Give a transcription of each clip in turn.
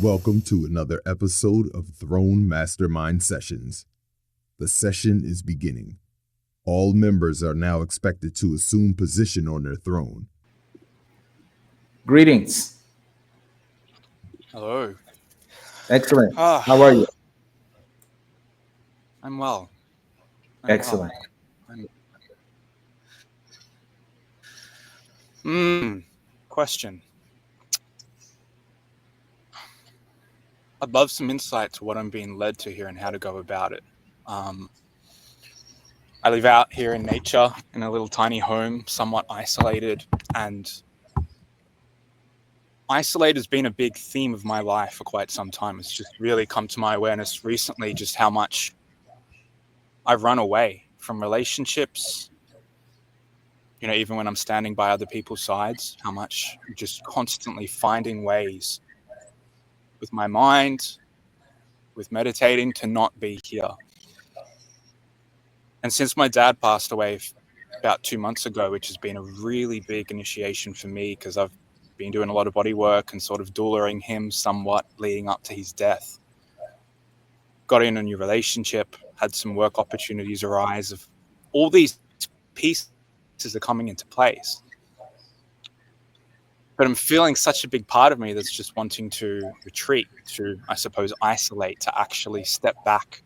Welcome to another episode of Throne Mastermind Sessions. The session is beginning. All members are now expected to assume position on their throne. Greetings. Hello. Excellent. How are you? I'm well. Excellent. Question. I'd love some insight to what I'm being led to here and how to go about it. I live out here in nature in a little tiny home, somewhat isolated, and isolate has been a big theme of my life for quite some time. It's just really come to my awareness recently just how much I've run away from relationships, even when I'm standing by other people's sides, how much I'm just constantly finding ways with my mind, with meditating, to not be here. And since my dad passed away about 2 months ago, which has been a really big initiation for me because I've been doing a lot of body work and sort of doulaing him somewhat leading up to his death. Got in a new relationship, had some work opportunities arise. Of all these pieces are coming into place. But I'm feeling such a big part of me that's just wanting to retreat, to, I suppose, isolate, to actually step back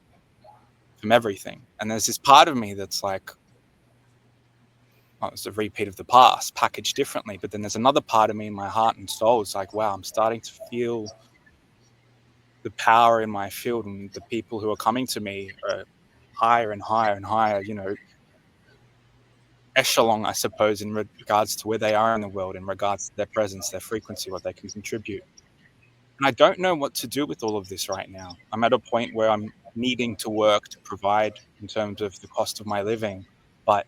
from everything. And there's this part of me that's like, well, it's a repeat of the past, packaged differently. But then there's another part of me in my heart and soul. It's like, wow, I'm starting to feel the power in my field, and the people who are coming to me are higher and higher and higher, echelon, I suppose, in regards to where they are in the world, in regards to their presence, their frequency, what they can contribute. And I don't know what to do with all of this right now. I'm at a point where I'm needing to work to provide in terms of the cost of my living, but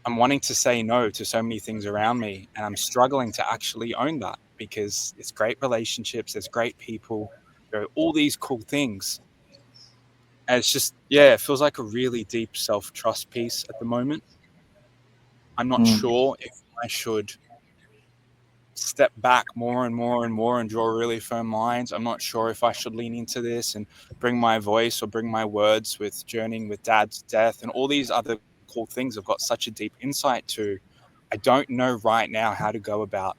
I'm wanting to say no to so many things around me, and I'm struggling to actually own that because it's great relationships, there's great people, there are all these cool things. And it's just, it feels like a really deep self-trust piece at the moment. I'm not sure if I should step back more and more and more and draw really firm lines. I'm not sure if I should lean into this and bring my voice or bring my words with journeying with Dad's death and all these other cool things I've got such a deep insight to. I don't know right now how to go about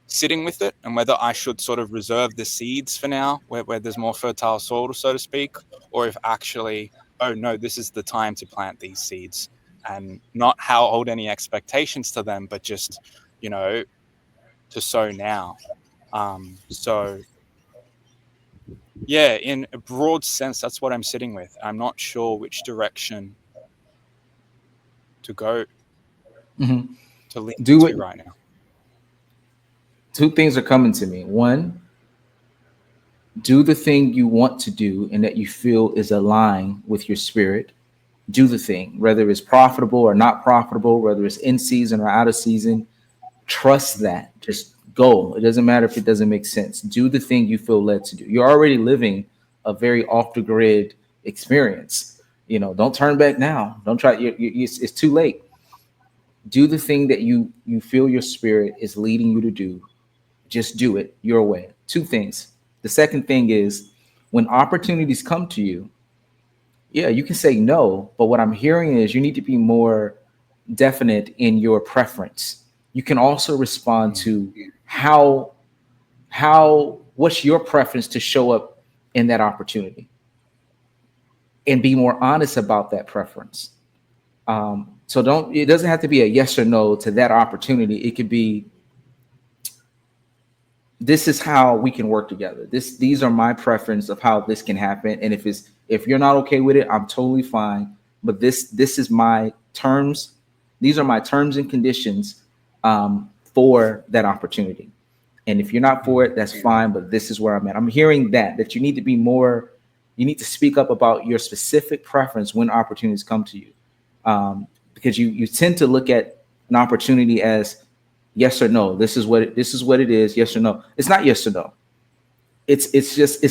sitting with it, and whether I should sort of reserve the seeds for now where there's more fertile soil, so to speak, or if actually, oh no, this is the time to plant these seeds, and not how hold any expectations to them, but just, to sow now. In a broad sense, that's what I'm sitting with. I'm not sure which direction to go to lean into right now. Two things are coming to me. One, do the thing you want to do and that you feel is aligned with your spirit. Do the thing, whether it's profitable or not profitable, whether it's in season or out of season. Trust that. Just go. It doesn't matter if it doesn't make sense. Do the thing you feel led to do. You're already living a very off the grid experience. Don't turn back now. Don't try. It's too late. Do the thing that you feel your spirit is leading you to do. Just do it your way. Two things. The second thing is, when opportunities come to you, you can say no, but what I'm hearing is you need to be more definite in your preference. You can also respond to what's your preference to show up in that opportunity, and be more honest about that preference. So it doesn't have to be a yes or no to that opportunity. It could be, this is how we can work together. These are my preference of how this can happen. And if you're not okay with it, I'm totally fine. But this is my terms. These are my terms and conditions for that opportunity. And if you're not for it, that's fine. But this is where I'm at. I'm hearing that you need to be more. You need to speak up about your specific preference when opportunities come to you, because you tend to look at an opportunity as yes or no. This is what it is. Yes or no. It's not yes or no. It's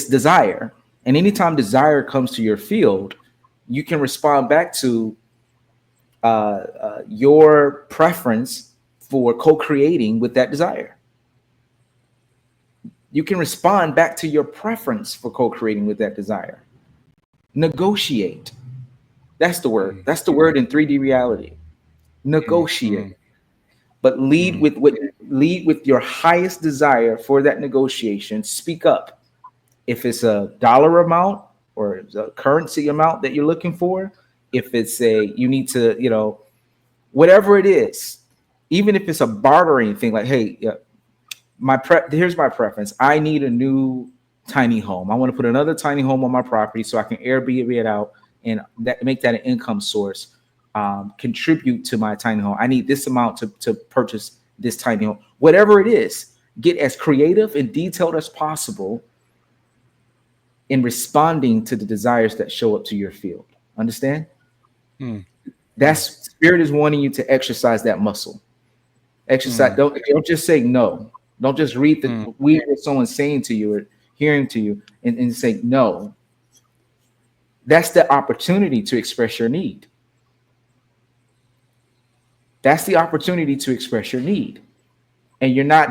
desire. And anytime desire comes to your field, you can respond back to your preference for co-creating with that desire. You can respond back to your preference for co-creating with that desire. Negotiate. That's the word. That's the word in 3D reality. Negotiate. But lead with your highest desire for that negotiation. Speak up. If it's a dollar amount or a currency amount that you're looking for, if it's you need to, whatever it is, even if it's a bartering thing, like, hey, here's my preference. I need a new tiny home. I want to put another tiny home on my property so I can Airbnb it out and make that an income source. Contribute to my tiny home. I need this amount to purchase this tiny home. Whatever it is, get as creative and detailed as possible in responding to the desires that show up to your field. Understand? That's spirit is wanting you to exercise that muscle. Exercise. Don't just say no. Don't just read what someone's saying to you or hearing to you and say no. That's the opportunity to express your need. That's the opportunity to express your need. And you're not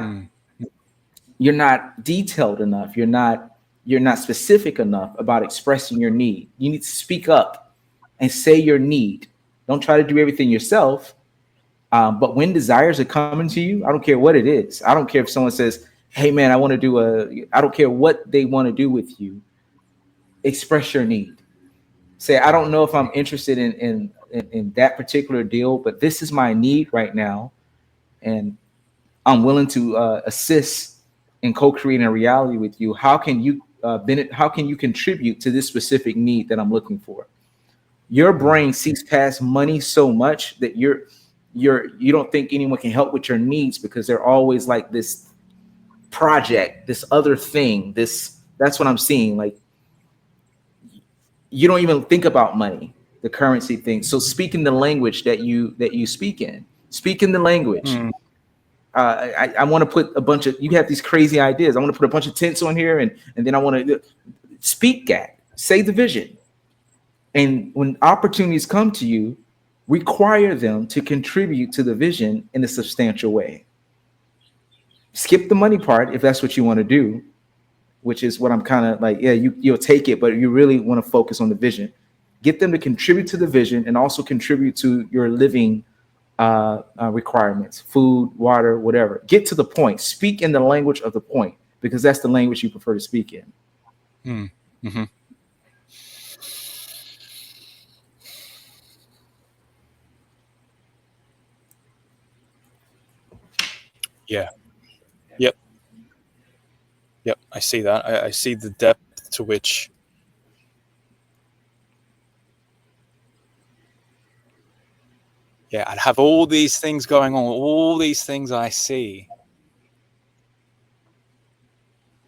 detailed enough. You're not specific enough about expressing your need. You need to speak up and say your need. Don't try to do everything yourself. But when desires are coming to you, I don't care what it is. I don't care if someone says, hey man, I want to do I don't care what they want to do with you. Express your need. Say, I don't know if I'm interested in that particular deal, but this is my need right now. And I'm willing to assist in co-creating a reality with you. How can you contribute to this specific need that I'm looking for? Your brain sees past money so much that you don't think anyone can help with your needs because they're always like this project, this other thing, that's what I'm seeing. Like, you don't even think about money, the currency thing. So speak in the language that you speak in. Speak in the language. I want to put you have these crazy ideas. I want to put a bunch of tents on here and then I want to speak that, say the vision. And when opportunities come to you, require them to contribute to the vision in a substantial way. Skip the money part if that's what you want to do, which is what I'm kind of like, you'll take it, but you really want to focus on the vision. Get them to contribute to the vision and also contribute to your living requirements, food, water, whatever. Get to the point. Speak in the language of the point because that's the language you prefer to speak in. Yeah. Yep. I see that. I see the depth to which I'd have all these things going on, all these things I see.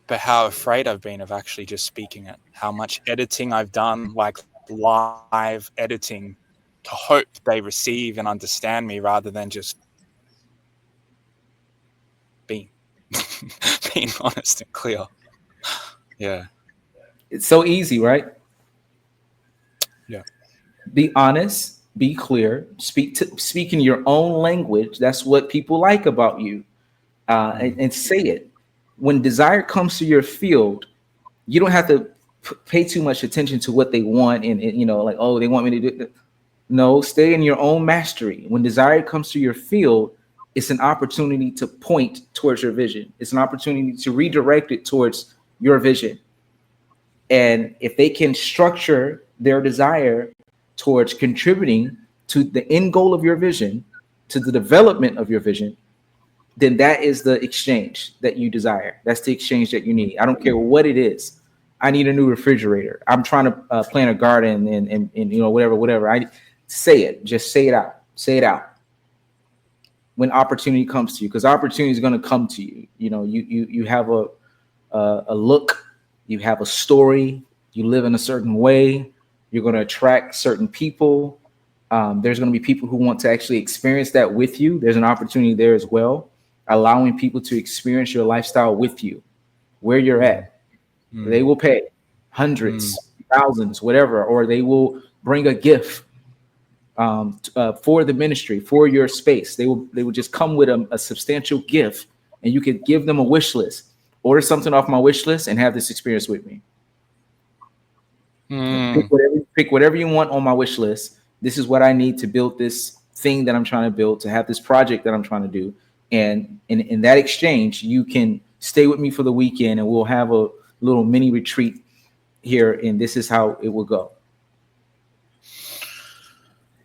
But how afraid I've been of actually just speaking it. How much editing I've done, like live editing, to hope they receive and understand me rather than just being honest and clear. Yeah. It's so easy, right? Yeah. Be honest, be clear, speak in your own language. That's what people like about you. And say it. When desire comes to your field, you don't have to pay too much attention to what they want and like, oh, they want me to do it. No, stay in your own mastery. When desire comes to your field, it's an opportunity to point towards your vision. It's an opportunity to redirect it towards your vision. And if they can structure their desire towards contributing to the end goal of your vision, to the development of your vision, then that is the exchange that you desire. That's the exchange that you need. I don't care what it is. I need a new refrigerator. I'm trying to plant a garden and whatever. I say it. Just say it out. Say it out. When opportunity comes to you, because opportunity is going to come to you. You have a look, you have a story, you live in a certain way. You're going to attract certain people. There's going to be people who want to actually experience that with you. There's an opportunity there as well. Allowing people to experience your lifestyle with you, where you're at. They will pay hundreds, thousands, whatever, or they will bring a gift for the ministry, for your space. They will just come with a substantial gift, and you could give them a wish list, order something off my wish list and have this experience with me. Mm. Pick whatever you want on my wish list. This is what I need to build this thing that I'm trying to build, to have this project that I'm trying to do. And in that exchange, you can stay with me for the weekend and we'll have a little mini retreat here. And this is how it will go.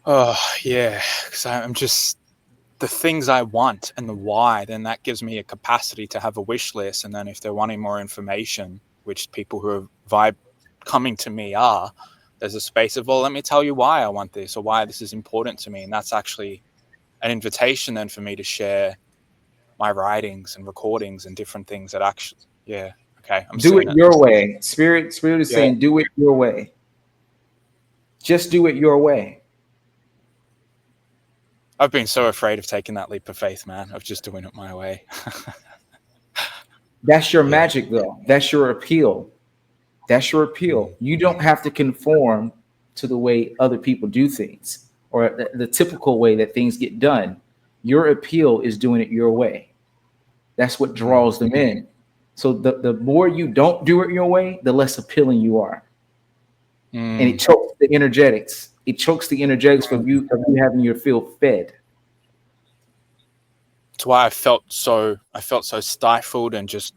Oh, yeah. Because I'm just, the things I want and the why, then that gives me a capacity to have a wish list. And then if they're wanting more information, which people who are vibe coming to me are, there's a space of, well, let me tell you why I want this or why this is important to me. And that's actually an invitation then for me to share my writings and recordings and different things that actually, yeah. Okay. I'm do it your way. Spirit is saying, do it your way. Just do it your way. I've been so afraid of taking that leap of faith, man, of just doing it my way. That's your magic, though. That's your appeal. That's your appeal. You don't have to conform to the way other people do things or the typical way that things get done. Your appeal is doing it your way. That's what draws them in. So the more you don't do it your way, the less appealing you are. And it chokes the energetics. It chokes the energetics of you having your field fed. That's why I felt so stifled and just,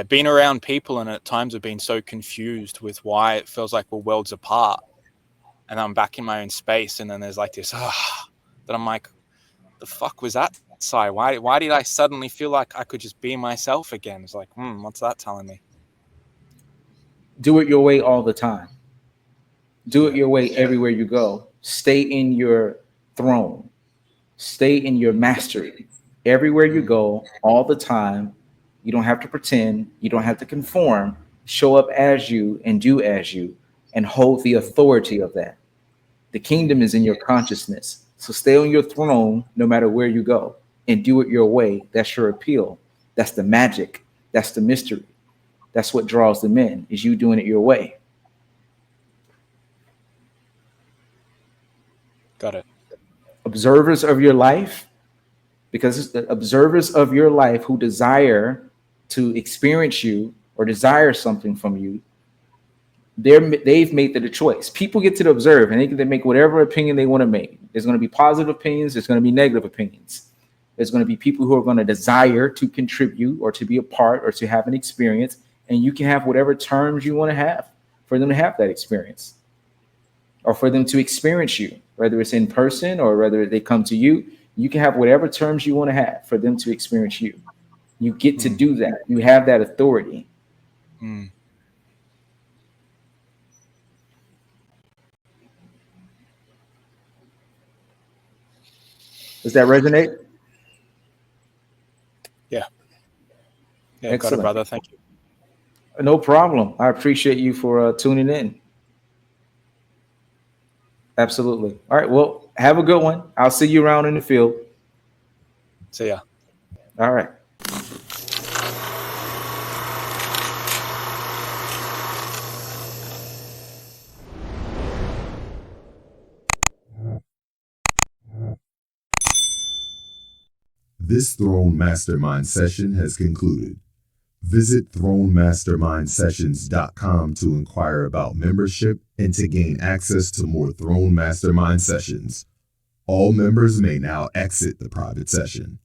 being around people, and at times I've been so confused with why it feels like we're worlds apart. And I'm back in my own space, and then there's like this, that I'm like, the fuck was that, Sai? Why did I suddenly feel like I could just be myself again? It's like, what's that telling me? Do it your way all the time. Do it your way everywhere you go. Stay in your throne. Stay in your mastery. Everywhere you go, all the time. You don't have to pretend. You don't have to conform. Show up as you and do as you and hold the authority of that. The kingdom is in your consciousness. So stay on your throne no matter where you go and do it your way. That's your appeal. That's the magic. That's the mystery. That's what draws them in, is you doing it your way. Got it. Observers of your life, because it's the observers of your life who desire to experience you or desire something from you, they've made the choice. People get to observe and they make whatever opinion they want to make. There's going to be positive opinions. There's going to be negative opinions. There's going to be people who are going to desire to contribute or to be a part or to have an experience. And you can have whatever terms you want to have for them to have that experience or for them to experience you, whether it's in person or whether they come to you. You can have whatever terms you want to have for them to experience you. You get to do that. You have that authority. Does that resonate? Yeah. Excellent. Got it, brother. Thank you. No problem. I appreciate you for tuning in. Absolutely. All right. Well, have a good one. I'll see you around in the field. See ya. All right. This Throne Mastermind session has concluded. Visit thronemastermindsessions.com to inquire about membership and to gain access to more Throne Mastermind sessions. All members may now exit the private session.